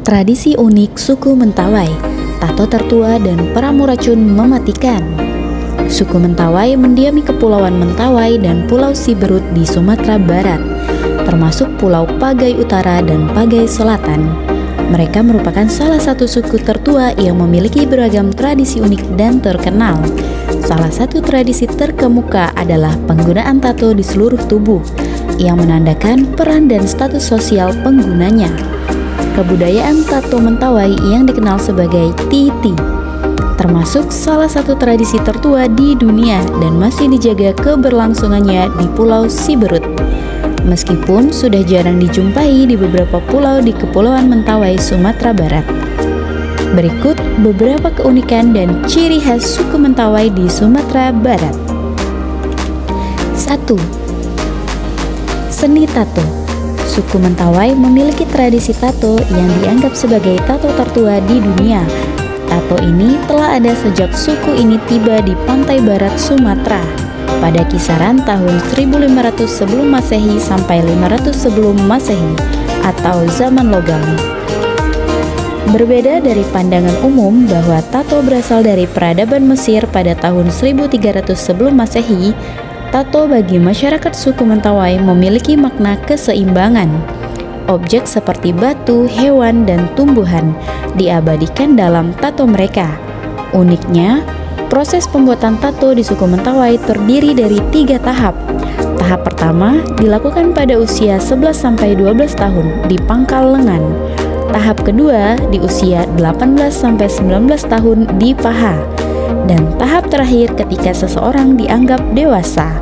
Tradisi unik suku Mentawai, tato tertua dan peramu racun mematikan. Suku Mentawai mendiami Kepulauan Mentawai dan Pulau Siberut di Sumatera Barat, termasuk Pulau Pagai Utara dan Pagai Selatan. Mereka merupakan salah satu suku tertua yang memiliki beragam tradisi unik dan terkenal. Salah satu tradisi terkemuka adalah penggunaan tato di seluruh tubuh, yang menandakan peran dan status sosial penggunanya. Kebudayaan tato Mentawai yang dikenal sebagai Titi termasuk salah satu tradisi tertua di dunia dan masih dijaga keberlangsungannya di Pulau Siberut. Meskipun sudah jarang dijumpai di beberapa pulau di Kepulauan Mentawai, Sumatera Barat. Berikut beberapa keunikan dan ciri khas suku Mentawai di Sumatera Barat. 1. Seni tato. Suku Mentawai memiliki tradisi tato yang dianggap sebagai tato tertua di dunia. Tato ini telah ada sejak suku ini tiba di pantai barat Sumatera pada kisaran tahun 1500 sebelum Masehi sampai 500 sebelum Masehi atau zaman logam. Berbeda dari pandangan umum bahwa tato berasal dari peradaban Mesir pada tahun 1300 sebelum Masehi, tato bagi masyarakat suku Mentawai memiliki makna keseimbangan. Objek seperti batu, hewan, dan tumbuhan diabadikan dalam tato mereka. Uniknya, proses pembuatan tato di suku Mentawai terdiri dari 3 tahap. Tahap pertama dilakukan pada usia 11-12 tahun di pangkal lengan. Tahap kedua di usia 18-19 tahun di paha. Dan tahap terakhir ketika seseorang dianggap dewasa.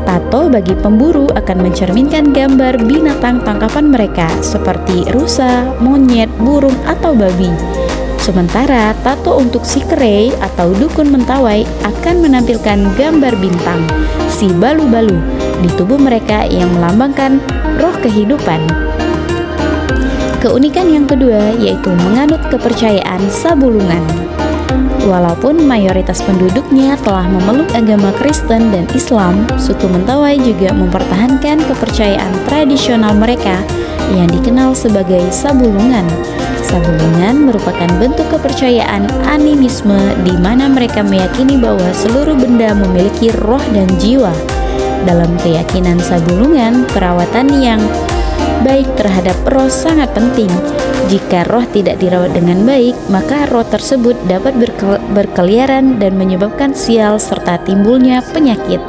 Tato bagi pemburu akan mencerminkan gambar binatang tangkapan mereka seperti rusa, monyet, burung, atau babi. Sementara tato untuk si kerei atau dukun Mentawai akan menampilkan gambar bintang, si balu-balu, di tubuh mereka yang melambangkan roh kehidupan. Keunikan yang kedua yaitu menganut kepercayaan Sabulungan. Walaupun mayoritas penduduknya telah memeluk agama Kristen dan Islam, suku Mentawai juga mempertahankan kepercayaan tradisional mereka yang dikenal sebagai Sabulungan. Sabulungan merupakan bentuk kepercayaan animisme di mana mereka meyakini bahwa seluruh benda memiliki roh dan jiwa. Dalam keyakinan Sabulungan, perawatan yang baik terhadap roh sangat penting. Jika roh tidak dirawat dengan baik, maka roh tersebut dapat berkeliaran dan menyebabkan sial serta timbulnya penyakit.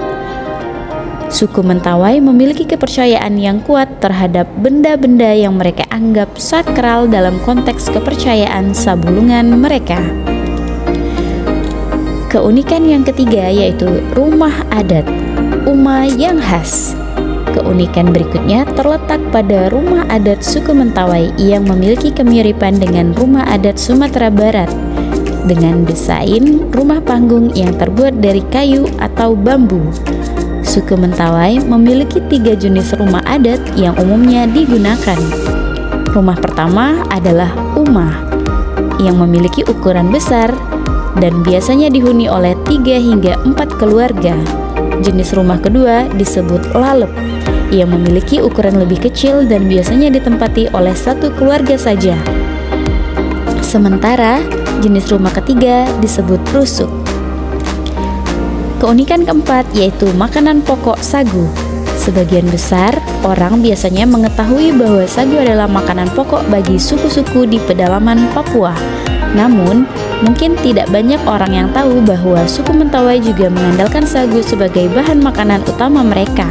Suku Mentawai memiliki kepercayaan yang kuat terhadap benda-benda yang mereka anggap sakral dalam konteks kepercayaan Sabulungan mereka. Keunikan yang ketiga yaitu rumah adat, Uma yang khas. Keunikan berikutnya terletak pada rumah adat suku Mentawai yang memiliki kemiripan dengan rumah adat Sumatera Barat dengan desain rumah panggung yang terbuat dari kayu atau bambu. Suku Mentawai memiliki 3 jenis rumah adat yang umumnya digunakan. Rumah pertama adalah Uma yang memiliki ukuran besar dan biasanya dihuni oleh 3 hingga 4 keluarga. Jenis rumah kedua disebut Lalep yang memiliki ukuran lebih kecil dan biasanya ditempati oleh 1 keluarga saja. Sementara jenis rumah ketiga disebut Rusuk. Keunikan keempat yaitu makanan pokok sagu. Sebagian besar orang biasanya mengetahui bahwa sagu adalah makanan pokok bagi suku-suku di pedalaman Papua. Namun, mungkin tidak banyak orang yang tahu bahwa suku Mentawai juga mengandalkan sagu sebagai bahan makanan utama mereka.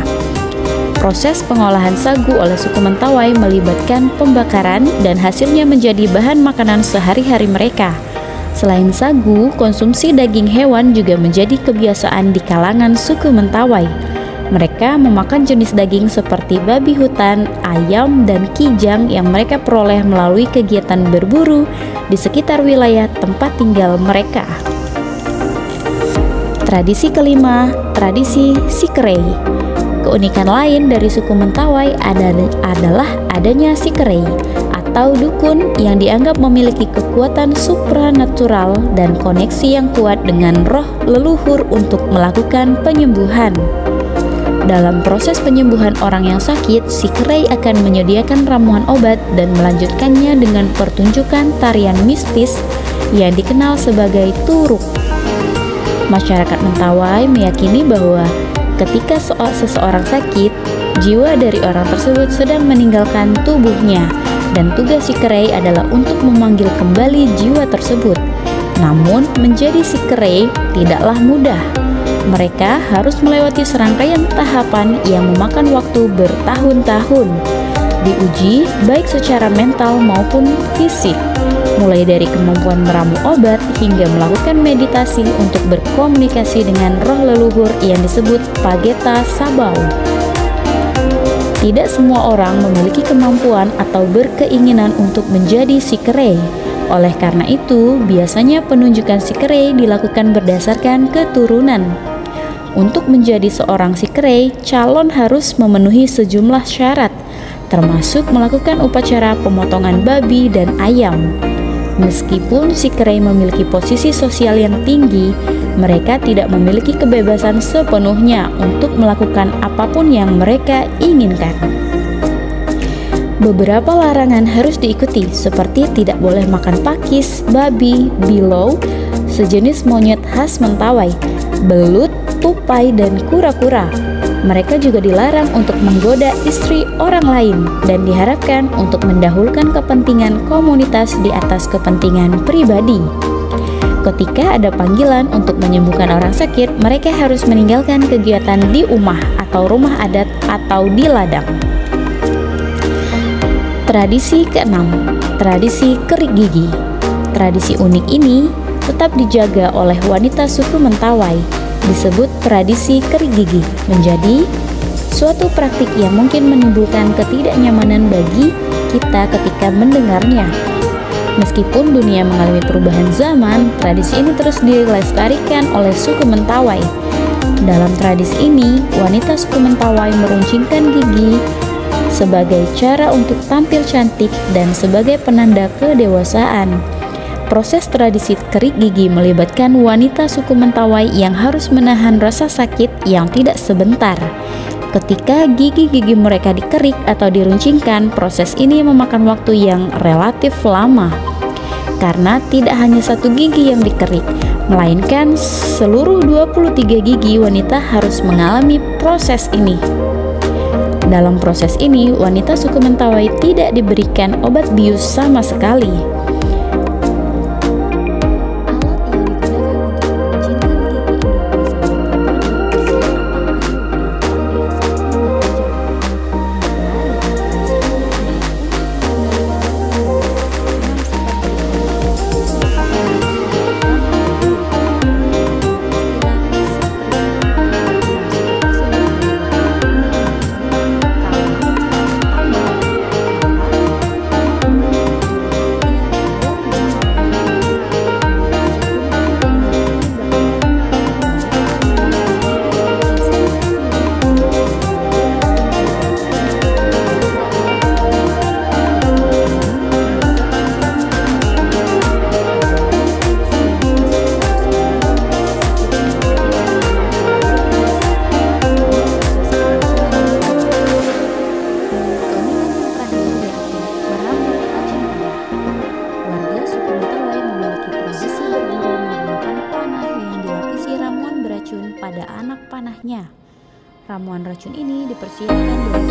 Proses pengolahan sagu oleh suku Mentawai melibatkan pembakaran dan hasilnya menjadi bahan makanan sehari-hari mereka. Selain sagu, konsumsi daging hewan juga menjadi kebiasaan di kalangan suku Mentawai. Mereka memakan jenis daging seperti babi hutan, ayam, dan kijang yang mereka peroleh melalui kegiatan berburu di sekitar wilayah tempat tinggal mereka. Tradisi kelima, tradisi Sikerei. Keunikan lain dari suku Mentawai adalah adanya Sikerei atau dukun yang dianggap memiliki kekuatan supranatural dan koneksi yang kuat dengan roh leluhur untuk melakukan penyembuhan. Dalam proses penyembuhan orang yang sakit, si keraih akan menyediakan ramuan obat dan melanjutkannya dengan pertunjukan tarian mistis yang dikenal sebagai turuk. Masyarakat Mentawai meyakini bahwa ketika seseorang sakit, jiwa dari orang tersebut sedang meninggalkan tubuhnya, dan tugas si keraih adalah untuk memanggil kembali jiwa tersebut. Namun, menjadi si keraih tidaklah mudah. Mereka harus melewati serangkaian tahapan yang memakan waktu bertahun-tahun. Diuji baik secara mental maupun fisik, mulai dari kemampuan meramu obat hingga melakukan meditasi untuk berkomunikasi dengan roh leluhur yang disebut Pageta Sabau. Tidak semua orang memiliki kemampuan atau berkeinginan untuk menjadi si keraih. Oleh karena itu, biasanya penunjukan si keraih dilakukan berdasarkan keturunan. Untuk menjadi seorang si keraih, calon harus memenuhi sejumlah syarat, termasuk melakukan upacara pemotongan babi dan ayam. Meskipun si keraih memiliki posisi sosial yang tinggi, mereka tidak memiliki kebebasan sepenuhnya untuk melakukan apapun yang mereka inginkan. Beberapa larangan harus diikuti, seperti tidak boleh makan pakis, babi, bilau, sejenis monyet khas Mentawai, belut, tupai, dan kura-kura. Mereka juga dilarang untuk menggoda istri orang lain dan diharapkan untuk mendahulukan kepentingan komunitas di atas kepentingan pribadi. Ketika ada panggilan untuk menyembuhkan orang sakit, mereka harus meninggalkan kegiatan di rumah atau rumah adat atau di ladang. Tradisi keenam, tradisi kerik gigi. Tradisi unik ini tetap dijaga oleh wanita suku Mentawai, disebut tradisi kerik gigi, menjadi suatu praktik yang mungkin menimbulkan ketidaknyamanan bagi kita ketika mendengarnya. Meskipun dunia mengalami perubahan zaman, tradisi ini terus dilestarikan oleh suku Mentawai. Dalam tradisi ini, wanita suku Mentawai meruncingkan gigi sebagai cara untuk tampil cantik dan sebagai penanda kedewasaan. Proses tradisi kerik gigi melibatkan wanita suku Mentawai yang harus menahan rasa sakit yang tidak sebentar. Ketika gigi-gigi mereka dikerik atau diruncingkan, proses ini memakan waktu yang relatif lama. Karena tidak hanya satu gigi yang dikerik, melainkan seluruh 23 gigi wanita harus mengalami proses ini. Dalam proses ini, wanita suku Mentawai tidak diberikan obat bius sama sekali. Pada anak panahnya. Ramuan racun ini dipersiapkan dari